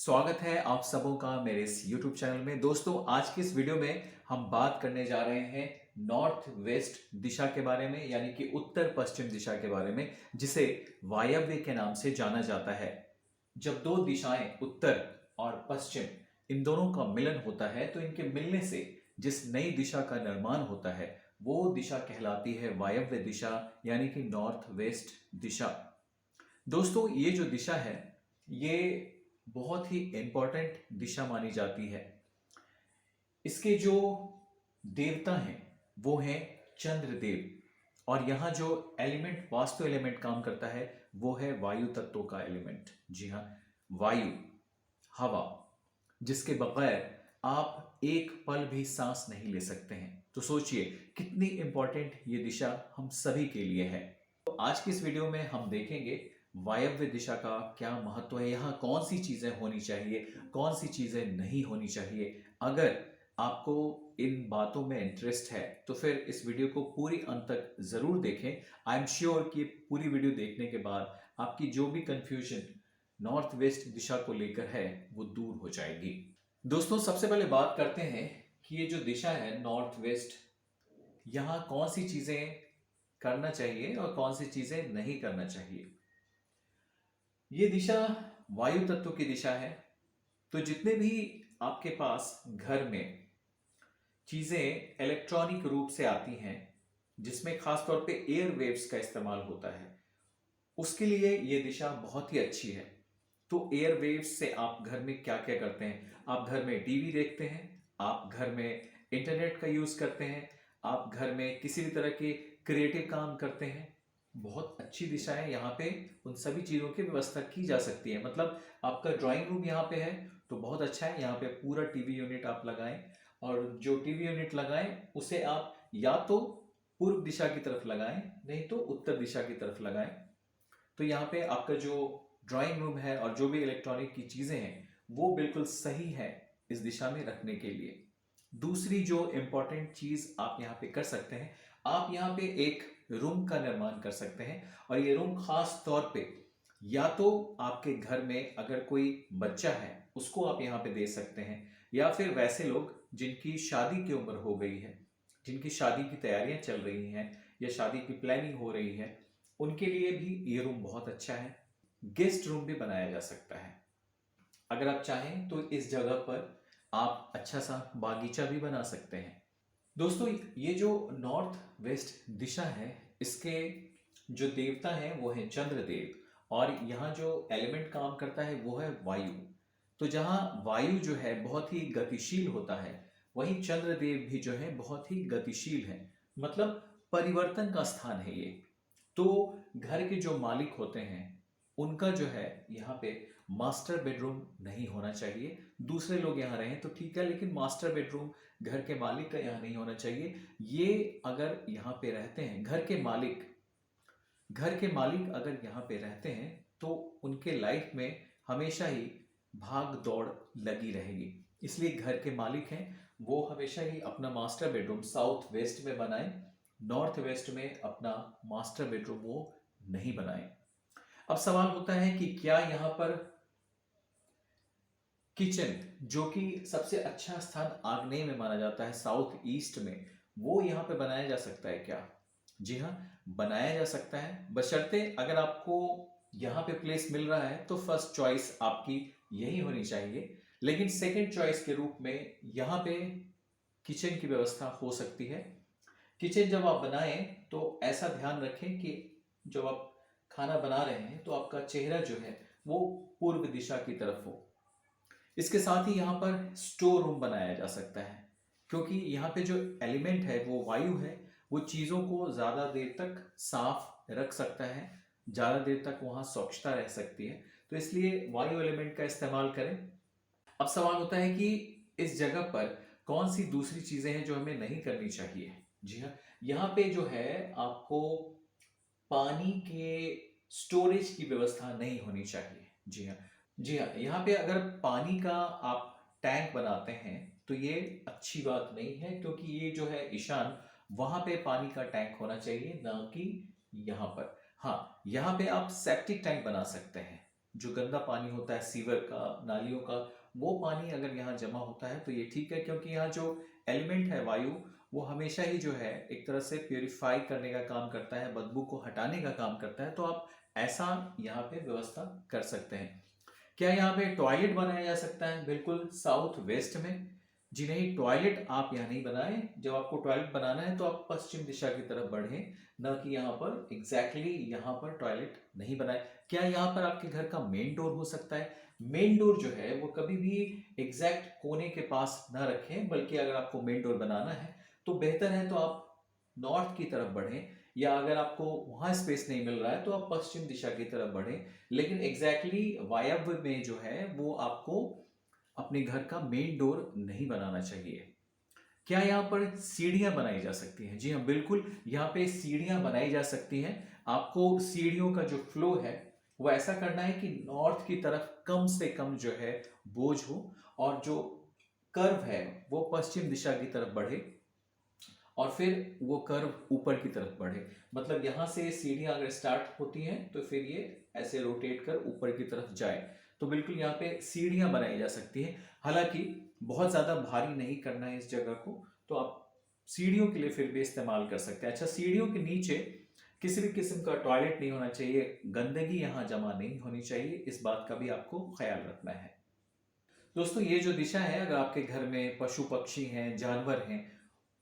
स्वागत है आप सबों का मेरे इस YouTube चैनल में। दोस्तों, आज की इस वीडियो में हम बात करने जा रहे हैं नॉर्थ वेस्ट दिशा के बारे में, यानी कि उत्तर पश्चिम दिशा के बारे में, जिसे वायव्य के नाम से जाना जाता है। जब दो दिशाएं उत्तर और पश्चिम इन दोनों का मिलन होता है तो इनके मिलने से जिस नई दिशा का निर्माण होता है वो दिशा कहलाती है वायव्य दिशा, यानी कि नॉर्थ वेस्ट दिशा। दोस्तों, ये जो दिशा है ये बहुत ही इंपॉर्टेंट दिशा मानी जाती है। इसके जो देवता हैं वो हैं चंद्रदेव, और यहाँ जो एलिमेंट, वास्तु एलिमेंट काम करता है वो है वायु तत्व का एलिमेंट। जी हाँ, वायु, हवा, जिसके बगैर आप एक पल भी सांस नहीं ले सकते हैं। तो सोचिए कितनी इंपॉर्टेंट ये दिशा हम सभी के लिए है। तो आज की इस वीडियो में हम देखेंगे वायव्य दिशा का क्या महत्व है, यहाँ कौन सी चीजें होनी चाहिए, कौन सी चीजें नहीं होनी चाहिए। अगर आपको इन बातों में इंटरेस्ट है तो फिर इस वीडियो को पूरी अंत तक जरूर देखें। आई एम श्योर कि पूरी वीडियो देखने के बाद आपकी जो भी कंफ्यूजन नॉर्थ वेस्ट दिशा को लेकर है वो दूर हो जाएगी। दोस्तों, सबसे पहले बात करते हैं कि ये जो दिशा है नॉर्थ वेस्ट, यहाँ कौन सी चीजें करना चाहिए और कौन सी चीजें नहीं करना चाहिए। ये दिशा वायु तत्व की दिशा है। तो जितने भी आपके पास घर में चीजें इलेक्ट्रॉनिक रूप से आती हैं, जिसमें खासतौर पे एयर वेव्स का इस्तेमाल होता है, उसके लिए ये दिशा बहुत ही अच्छी है। तो एयर वेव्स से आप घर में क्या क्या करते हैं? आप घर में टीवी देखते हैं, आप घर में इंटरनेट का यूज करते हैं, आप घर में किसी भी तरह के क्रिएटिव काम करते हैं। बहुत अच्छी दिशा है, यहाँ पे उन सभी चीजों की व्यवस्था की जा सकती है। मतलब आपका ड्राइंग रूम यहाँ पे है तो बहुत अच्छा है, यहाँ पे पूरा टीवी यूनिट आप लगाएं, और जो टीवी यूनिट लगाएं उसे आप या तो पूर्व दिशा की तरफ लगाएं, नहीं तो उत्तर दिशा की तरफ लगाएं। तो यहाँ पे आपका जो ड्राइंग रूम है और जो भी इलेक्ट्रॉनिक की चीजें हैं वो बिल्कुल सही है इस दिशा में रखने के लिए। दूसरी जो इंपॉर्टेंट चीज आप यहाँ पे कर सकते हैं, आप यहाँ पे एक रूम का निर्माण कर सकते हैं। और ये रूम खास तौर पे या तो आपके घर में अगर कोई बच्चा है उसको आप यहाँ पे दे सकते हैं, या फिर वैसे लोग जिनकी शादी की उम्र हो गई है, जिनकी शादी की तैयारियां चल रही हैं या शादी की प्लानिंग हो रही है, उनके लिए भी ये रूम बहुत अच्छा है। गेस्ट रूम भी बनाया जा सकता है। अगर आप चाहें तो इस जगह पर आप अच्छा सा बागीचा भी बना सकते हैं। दोस्तों, ये जो नॉर्थ वेस्ट दिशा है इसके जो देवता हैं वो है चंद्रदेव, और यहाँ जो एलिमेंट काम करता है वो है वायु। तो जहाँ वायु जो है बहुत ही गतिशील होता है, वहीं चंद्रदेव भी जो है बहुत ही गतिशील है। मतलब परिवर्तन का स्थान है ये। तो घर के जो मालिक होते हैं उनका जो है यहाँ पे मास्टर बेडरूम नहीं होना चाहिए। दूसरे लोग यहाँ रहें तो ठीक है, लेकिन मास्टर बेडरूम घर के मालिक का यहाँ नहीं होना चाहिए। ये अगर यहाँ पे रहते हैं घर के मालिक अगर यहाँ पे रहते हैं तो उनके लाइफ में हमेशा ही भाग दौड़ लगी रहेगी। इसलिए घर के मालिक हैं वो हमेशा ही अपना मास्टर बेडरूम साउथ वेस्ट में बनाएं, नॉर्थ वेस्ट में अपना मास्टर बेडरूम वो नहीं बनाएं। अब सवाल होता है कि क्या यहाँ पर किचन, जो कि सबसे अच्छा स्थान आग्नेय में माना जाता है साउथ ईस्ट में, वो यहाँ पे बनाया जा सकता है क्या? जी हाँ, बनाया जा सकता है, बशर्ते अगर आपको यहाँ पे प्लेस मिल रहा है तो फर्स्ट चॉइस आपकी यही होनी चाहिए। लेकिन सेकंड चॉइस के रूप में यहाँ पे किचन की व्यवस्था हो सकती है। किचन जब आप बनाएं तो ऐसा ध्यान रखें कि जब आप खाना बना रहे हैं तो आपका चेहरा जो है वो पूर्व दिशा की तरफ हो। इसके साथ ही यहाँ पर स्टोर रूम बनाया जा सकता है, क्योंकि यहाँ पे जो एलिमेंट है वो वायु है, वो चीज़ों को ज़्यादा देर तक साफ रख सकता है, ज़्यादा देर तक वहाँ स्वच्छता रह सकती है। तो इसलिए वायु एलिमेंट का इस्तेमाल करें। अब सवाल होता है कि इस जगह पर कौन सी दूसरी चीज़ें हैं जो हमें नहीं करनी चाहिए। जी हाँ, यहाँ पे जो है आपको पानी के स्टोरेज की व्यवस्था नहीं होनी चाहिए। जी हाँ, जी हाँ, यहाँ पे अगर पानी का आप टैंक बनाते हैं तो ये अच्छी बात नहीं है, क्योंकि ये जो है ईशान, वहां पे पानी का टैंक होना चाहिए, ना कि यहाँ पर। हाँ, यहाँ पे आप सेप्टिक टैंक बना सकते हैं। जो गंदा पानी होता है सीवर का, नालियों का, वो पानी अगर यहाँ जमा होता है तो ये ठीक है, क्योंकि यहाँ जो एलिमेंट है वायु, वो हमेशा ही जो है एक तरह से प्योरीफाई करने का काम करता है, बदबू को हटाने का काम करता है। तो आप ऐसा यहाँ पे व्यवस्था कर सकते हैं। क्या यहाँ पे टॉयलेट बनाया जा सकता है? बिल्कुल, साउथ वेस्ट में। जी नहीं, टॉयलेट आप यहाँ नहीं बनाएं। जब आपको टॉयलेट बनाना है तो आप पश्चिम दिशा की तरफ बढ़ें, न कि यहाँ पर एग्जैक्टली यहाँ पर टॉयलेट नहीं बनाए। क्या यहाँ पर आपके घर का मेन डोर हो सकता है? मेन डोर जो है वो कभी भी एग्जैक्ट कोने के पास ना रखें, बल्कि अगर आपको मेन डोर बनाना है तो बेहतर है तो आप नॉर्थ की तरफ बढ़ें, या अगर आपको वहां स्पेस नहीं मिल रहा है तो आप पश्चिम दिशा की तरफ बढ़ें। लेकिन एग्जैक्टली वायव्य में जो है वो आपको अपने घर का मेन डोर नहीं बनाना चाहिए। क्या यहाँ पर सीढ़ियां बनाई जा सकती हैं? जी हाँ, बिल्कुल, यहाँ पे सीढ़ियां बनाई जा सकती हैं। आपको सीढ़ियों का जो फ्लो है वो ऐसा करना है कि नॉर्थ की तरफ कम से कम जो है बोझ हो, और जो कर्व है वो पश्चिम दिशा की तरफ बढ़े, और फिर वो कर्व ऊपर की तरफ बढ़े। मतलब यहां से सीढ़ियां अगर स्टार्ट होती हैं तो फिर ये ऐसे रोटेट कर ऊपर की तरफ जाए। तो बिल्कुल यहाँ पे सीढ़ियां बनाई जा सकती हैं। हालांकि बहुत ज्यादा भारी नहीं करना है इस जगह को, तो आप सीढ़ियों के लिए फिर भी इस्तेमाल कर सकते हैं। अच्छा, सीढ़ियों के नीचे किसी भी किस्म का टॉयलेट नहीं होना चाहिए, गंदगी यहाँ जमा नहीं होनी चाहिए, इस बात का भी आपको ख्याल रखना है। दोस्तों, ये जो दिशा है, अगर आपके घर में पशु पक्षी हैं, जानवर हैं,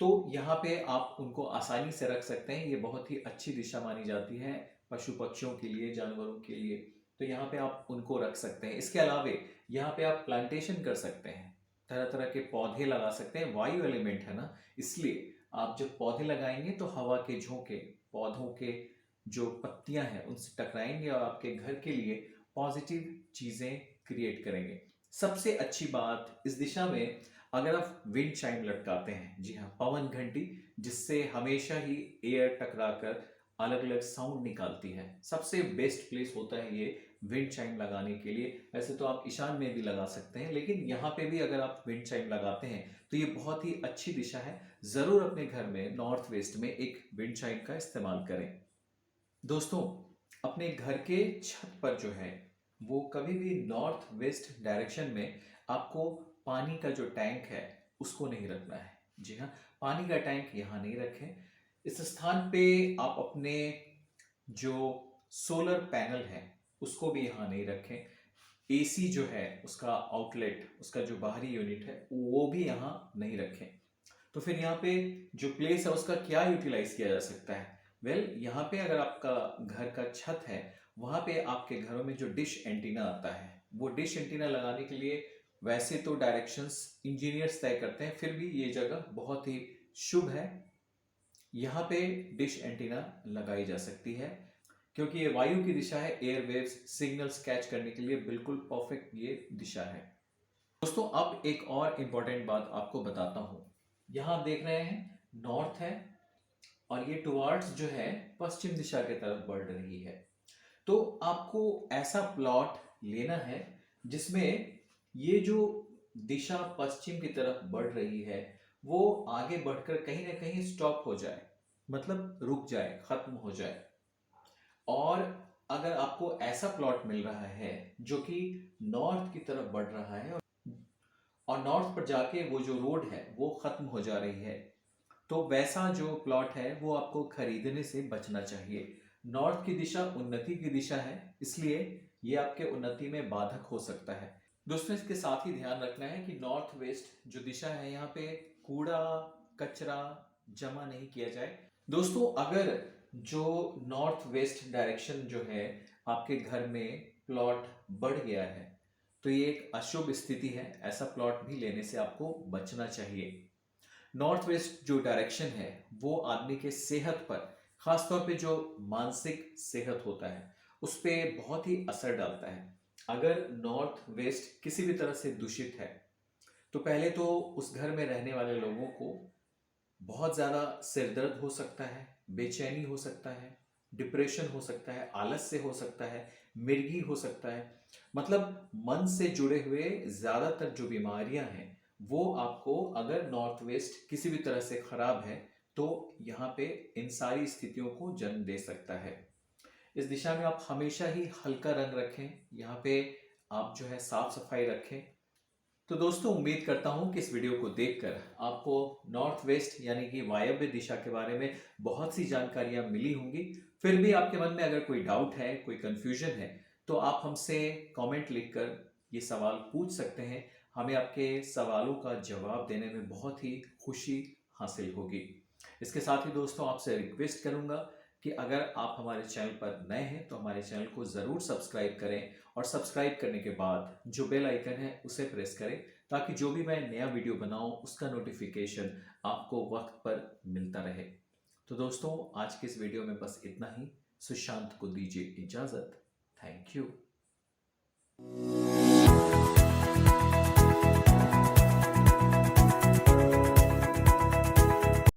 तो यहाँ पे आप उनको आसानी से रख सकते हैं। ये बहुत ही अच्छी दिशा मानी जाती है पशु पक्षियों के लिए, जानवरों के लिए। तो यहाँ पे आप उनको रख सकते हैं। इसके अलावे यहाँ पे आप प्लांटेशन कर सकते हैं, तरह तरह के पौधे लगा सकते हैं। वायु एलिमेंट है ना, इसलिए आप जब पौधे लगाएंगे तो हवा के झोंके पौधों के जो पत्तियां हैं उनसे टकराएंगे और आपके घर के लिए पॉजिटिव चीजें क्रिएट करेंगे। सबसे अच्छी बात इस दिशा में, अगर आप विंड चाइम लटकाते हैं, जी हाँ, पवन घंटी, जिससे हमेशा ही एयर टकराकर अलग अलग साउंड निकालती है, सबसे बेस्ट प्लेस होता है ये विंड चाइम लगाने के लिए। वैसे तो आप ईशान में भी लगा सकते हैं, लेकिन यहाँ पे भी अगर आप विंड चाइम लगाते हैं तो ये बहुत ही अच्छी दिशा है। जरूर अपने घर में नॉर्थ वेस्ट में एक विंड चाइम का इस्तेमाल करें। दोस्तों, अपने घर के छत पर जो है वो कभी भी नॉर्थ वेस्ट डायरेक्शन में आपको पानी का जो टैंक है उसको नहीं रखना है। जी हाँ, पानी का टैंक यहाँ नहीं रखें। इस स्थान पे आप अपने जो सोलर पैनल है उसको भी यहाँ नहीं रखें। एसी जो है उसका आउटलेट, उसका जो बाहरी यूनिट है वो भी यहाँ नहीं रखें। तो फिर यहाँ पे जो प्लेस है उसका क्या यूटिलाइज किया जा सकता है? यहाँ पे अगर आपका घर का छत है, वहां पे आपके घरों में जो डिश एंटीना आता है, वो डिश एंटीना लगाने के लिए वैसे तो डायरेक्शंस इंजीनियर्स तय करते हैं, फिर भी ये जगह बहुत ही शुभ है। यहाँ पे डिश एंटीना लगाई जा सकती है, क्योंकि ये वायु की दिशा है। एयर वेव्स सिग्नल्स कैच करने के लिए बिल्कुल परफेक्ट ये दिशा है। दोस्तों, अब एक और इंपॉर्टेंट बात आपको बताता हूं। यहां आप देख रहे हैं नॉर्थ है, और ये टुवर्ड्स जो है पश्चिम दिशा की तरफ बढ़ रही है। तो आपको ऐसा प्लॉट लेना है जिसमें ये जो दिशा पश्चिम की तरफ बढ़ रही है वो आगे बढ़कर कहीं ना कहीं स्टॉप हो जाए, मतलब रुक जाए, खत्म हो जाए। और अगर आपको ऐसा प्लॉट मिल रहा है जो कि नॉर्थ की तरफ बढ़ रहा है, और नॉर्थ पर जाके वो जो रोड है वो खत्म हो जा रही है, तो वैसा जो प्लॉट है वो आपको खरीदने से बचना चाहिए। नॉर्थ की दिशा उन्नति की दिशा है, इसलिए ये आपके उन्नति में बाधक हो सकता है। दोस्तों, इसके साथ ही ध्यान रखना है कि नॉर्थ वेस्ट जो दिशा है यहाँ पे कूड़ा कचरा जमा नहीं किया जाए। दोस्तों, अगर जो नॉर्थ वेस्ट डायरेक्शन जो है आपके घर में प्लॉट बढ़ गया है तो ये एक अशुभ स्थिति है। ऐसा प्लॉट भी लेने से आपको बचना चाहिए। नॉर्थ वेस्ट जो डायरेक्शन है वो आदमी के सेहत पर, खासतौर पे जो मानसिक सेहत होता है उस पर बहुत ही असर डालता है। अगर नॉर्थ वेस्ट किसी भी तरह से दूषित है तो पहले तो उस घर में रहने वाले लोगों को बहुत ज़्यादा सिरदर्द हो सकता है, बेचैनी हो सकता है, डिप्रेशन हो सकता है, आलस्य हो सकता है, मिर्गी हो सकता है। मतलब मन से जुड़े हुए ज़्यादातर जो बीमारियां हैं वो आपको, अगर नॉर्थ वेस्ट किसी भी तरह से खराब है तो यहाँ पे इन सारी स्थितियों को जन्म दे सकता है। इस दिशा में आप हमेशा ही हल्का रंग रखें। यहाँ पे आप जो है साफ सफाई रखें। तो दोस्तों, उम्मीद करता हूँ कि इस वीडियो को देखकर आपको नॉर्थ वेस्ट यानी कि वायव्य दिशा के बारे में बहुत सी जानकारियां मिली होंगी। फिर भी आपके मन में अगर कोई डाउट है, कोई कंफ्यूजन है, तो आप हमसे कमेंट लिखकर ये सवाल पूछ सकते हैं। हमें आपके सवालों का जवाब देने में बहुत ही खुशी हासिल होगी। इसके साथ ही दोस्तों, आपसे रिक्वेस्ट करूंगा कि अगर आप हमारे चैनल पर नए हैं तो हमारे चैनल को ज़रूर सब्सक्राइब करें, और सब्सक्राइब करने के बाद जो बेल आइकन है उसे प्रेस करें, ताकि जो भी मैं नया वीडियो बनाऊं उसका नोटिफिकेशन आपको वक्त पर मिलता रहे। तो दोस्तों, आज के इस वीडियो में बस इतना ही। सुशांत को दीजिए इजाज़त। Thank you.